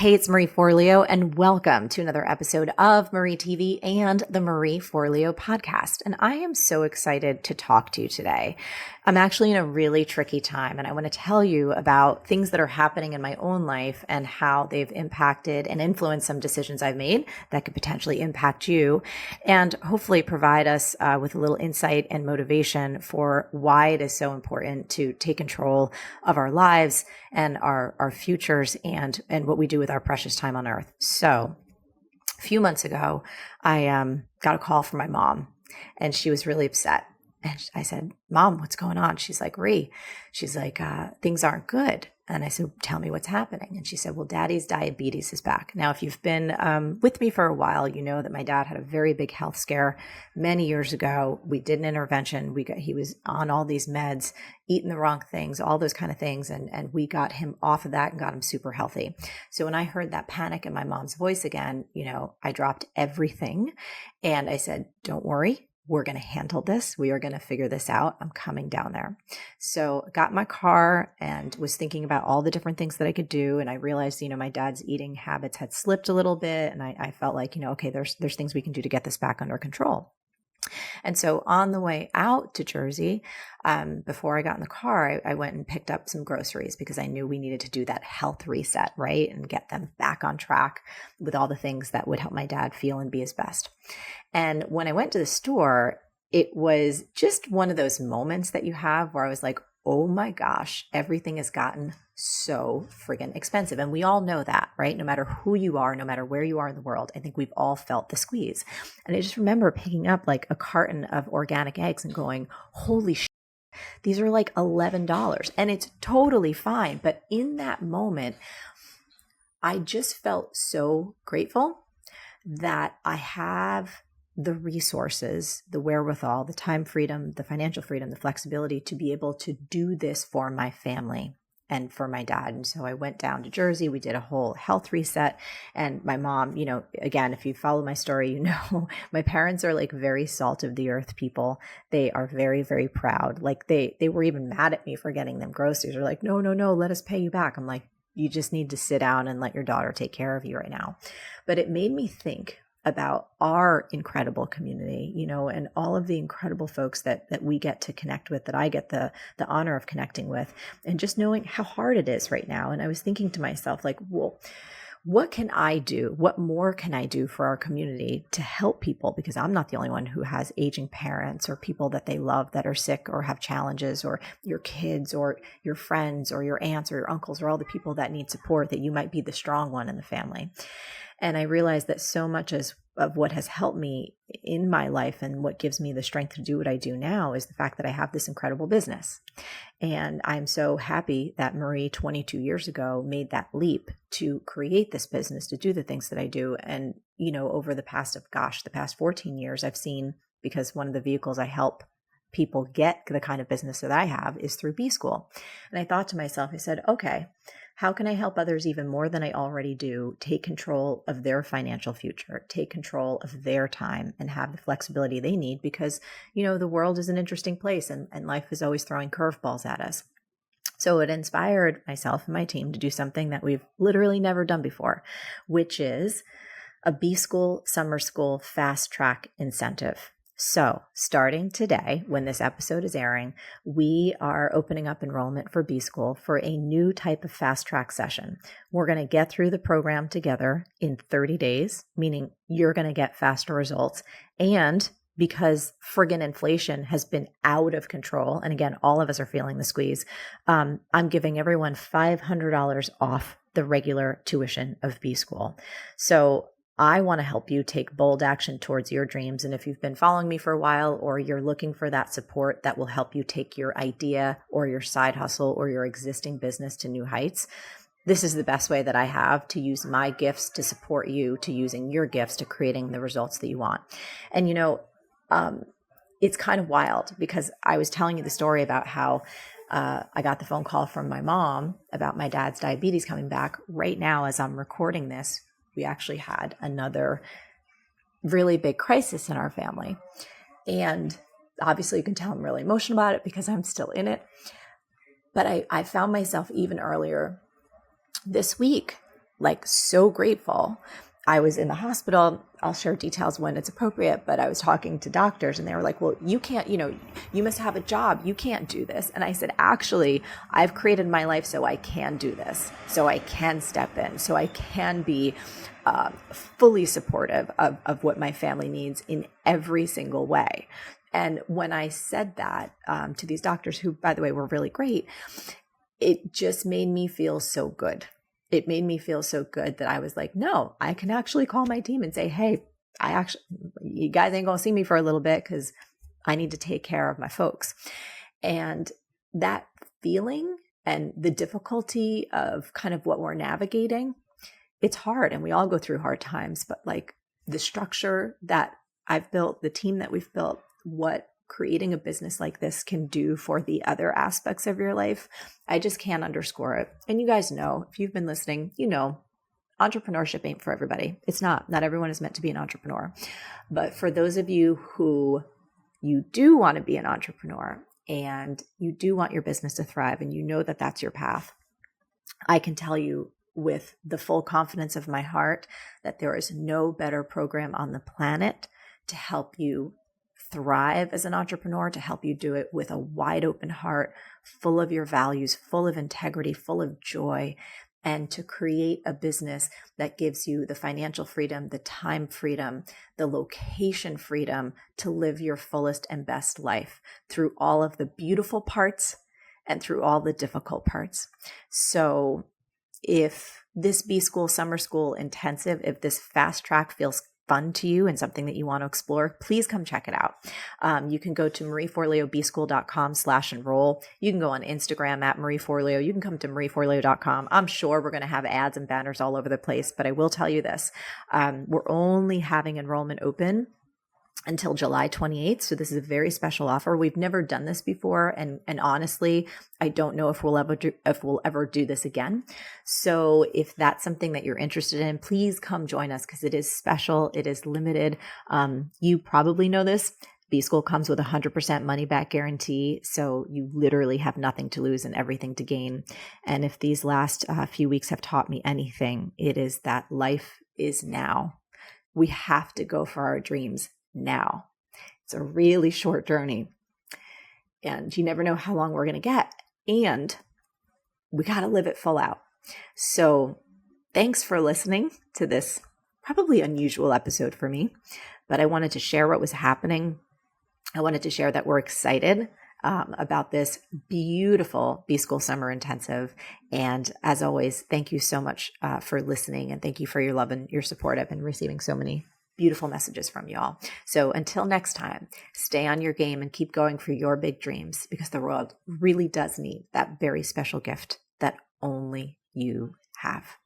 Hey, it's Marie Forleo, and welcome to another episode of Marie TV and the Marie Forleo podcast. And I am so excited to talk to you today. I'm actually in a really tricky time, and I want to tell you about things that are happening in my own life and how they've impacted and influenced some decisions I've made that could potentially impact you, and hopefully provide us with a little insight and motivation for why it is so important to take control of our lives and our futures and what we do with our precious time on earth. So a few months ago, I got a call from my mom, and she was really upset. And I said, "Mom, what's going on?" She's like, "Ree," she's like, "Things aren't good." And I said, "Tell me what's happening." And she said, "Well, Daddy's diabetes is back." Now, if you've been with me for a while, you know that my dad had a very big health scare many years ago. We did an intervention. He was on all these meds, eating the wrong things, all those kind of things. And we got him off of that and got him super healthy. So when I heard that panic in my mom's voice again, I dropped everything and I said, "Don't worry. We're going to handle this. We are going to figure this out. I'm coming down there." So I got in my car and was thinking about all the different things that I could do. And I realized, my dad's eating habits had slipped a little bit. And I felt like, okay, there's things we can do to get this back under control. And so on the way out to Jersey, before I got in the car, I went and picked up some groceries because I knew we needed to do that health reset, right? And get them back on track with all the things that would help my dad feel and be his best. And when I went to the store, it was just one of those moments that you have where I was like, oh my gosh, everything has gotten so friggin' expensive. And we all know that, right? No matter who you are, no matter where you are in the world, I think we've all felt the squeeze. And I just remember picking up like a carton of organic eggs and going, holy shit, these are like $11. And it's totally fine. But in that moment, I just felt so grateful that I have the resources, the wherewithal, the time freedom, the financial freedom, the flexibility to be able to do this for my family and for my dad. And so I went down to Jersey. We did a whole health reset. And my mom, again, if you follow my story, my parents are like very salt of the earth people. They are very, very proud. Like they were even mad at me for getting them groceries. They're like, no, let us pay you back. I'm like, you just need to sit down and let your daughter take care of you right now. But it made me think about our incredible community, and all of the incredible folks that we get to connect with, that I get the honor of connecting with, and just knowing how hard it is right now. And I was thinking to myself, like, well, what can I do? What more can I do for our community to help people? Because I'm not the only one who has aging parents or people that they love that are sick or have challenges, or your kids or your friends or your aunts or your uncles or all the people that need support, that you might be the strong one in the family. And I realized that so much of what has helped me in my life and what gives me the strength to do what I do now is the fact that I have this incredible business. And I'm so happy that Marie 22 years ago made that leap to create this business, to do the things that I do. And, over the past 14 years, I've seen, because one of the vehicles I help people get the kind of business that I have is through BSchool. And I thought to myself, I said, okay, how can I help others even more than I already do take control of their financial future, take control of their time, and have the flexibility they need? Because, the world is an interesting place and life is always throwing curveballs at us. So it inspired myself and my team to do something that we've literally never done before, which is a BSchool summer school fast track incentive. So starting today, when this episode is airing, we are opening up enrollment for BSchool for a new type of fast track session. We're going to get through the program together in 30 days, meaning you're going to get faster results. And because friggin' inflation has been out of control, and again, all of us are feeling the squeeze, I'm giving everyone $500 off the regular tuition of BSchool. So I want to help you take bold action towards your dreams. And if you've been following me for a while, or you're looking for that support that will help you take your idea or your side hustle or your existing business to new heights, this is the best way that I have to use my gifts to support you to using your gifts to creating the results that you want. And, it's kind of wild because I was telling you the story about how I got the phone call from my mom about my dad's diabetes coming back. Right now, as I'm recording this, we actually had another really big crisis in our family. And obviously you can tell I'm really emotional about it because I'm still in it. But I found myself even earlier this week like so grateful. I was in the hospital. I'll share details when it's appropriate, but I was talking to doctors and they were like, well, you can't, you must have a job. You can't do this. And I said, actually, I've created my life so I can do this, so I can step in, so I can be fully supportive of what my family needs in every single way. And when I said that to these doctors, who, by the way, were really great, it just made me feel so good. It made me feel so good that I was like, no, I can actually call my team and say, hey, you guys ain't going to see me for a little bit because I need to take care of my folks. And that feeling and the difficulty of kind of what we're navigating, it's hard and we all go through hard times, but like the structure that I've built, the team that we've built, what creating a business like this can do for the other aspects of your life, I just can't underscore it. And you guys know, if you've been listening, entrepreneurship ain't for everybody. It's not. Not everyone is meant to be an entrepreneur. But for those of you who you do want to be an entrepreneur and you do want your business to thrive and you know that that's your path, I can tell you with the full confidence of my heart that there is no better program on the planet to help you thrive as an entrepreneur, to help you do it with a wide open heart, full of your values, full of integrity, full of joy, and to create a business that gives you the financial freedom, the time freedom, the location freedom to live your fullest and best life through all of the beautiful parts and through all the difficult parts. So if this BSchool Summer School Intensive, if this fast track feels fun to you and something that you want to explore, please come check it out. You can go to marieforleobschool.com/enroll. You can go on Instagram at marieforleo. You can come to marieforleo.com. I'm sure we're going to have ads and banners all over the place, but I will tell you this. We're only having enrollment open until July 28th. So this is a very special offer. We've never done this before. And honestly, I don't know if we'll ever do this again. So if that's something that you're interested in, please come join us because it is special. It is limited. You probably know this. BSchool comes with 100% money back guarantee. So you literally have nothing to lose and everything to gain. And if these last few weeks have taught me anything, it is that life is now. We have to go for our dreams now. It's a really short journey and you never know how long we're going to get, and we got to live it full out. So thanks for listening to this probably unusual episode for me, but I wanted to share what was happening. I wanted to share that we're excited about this beautiful BSchool Summer Intensive. And as always, thank you so much for listening, and thank you for your love and your support. I've been receiving so many beautiful messages from you all. So until next time, stay on your game and keep going for your big dreams, because the world really does need that very special gift that only you have.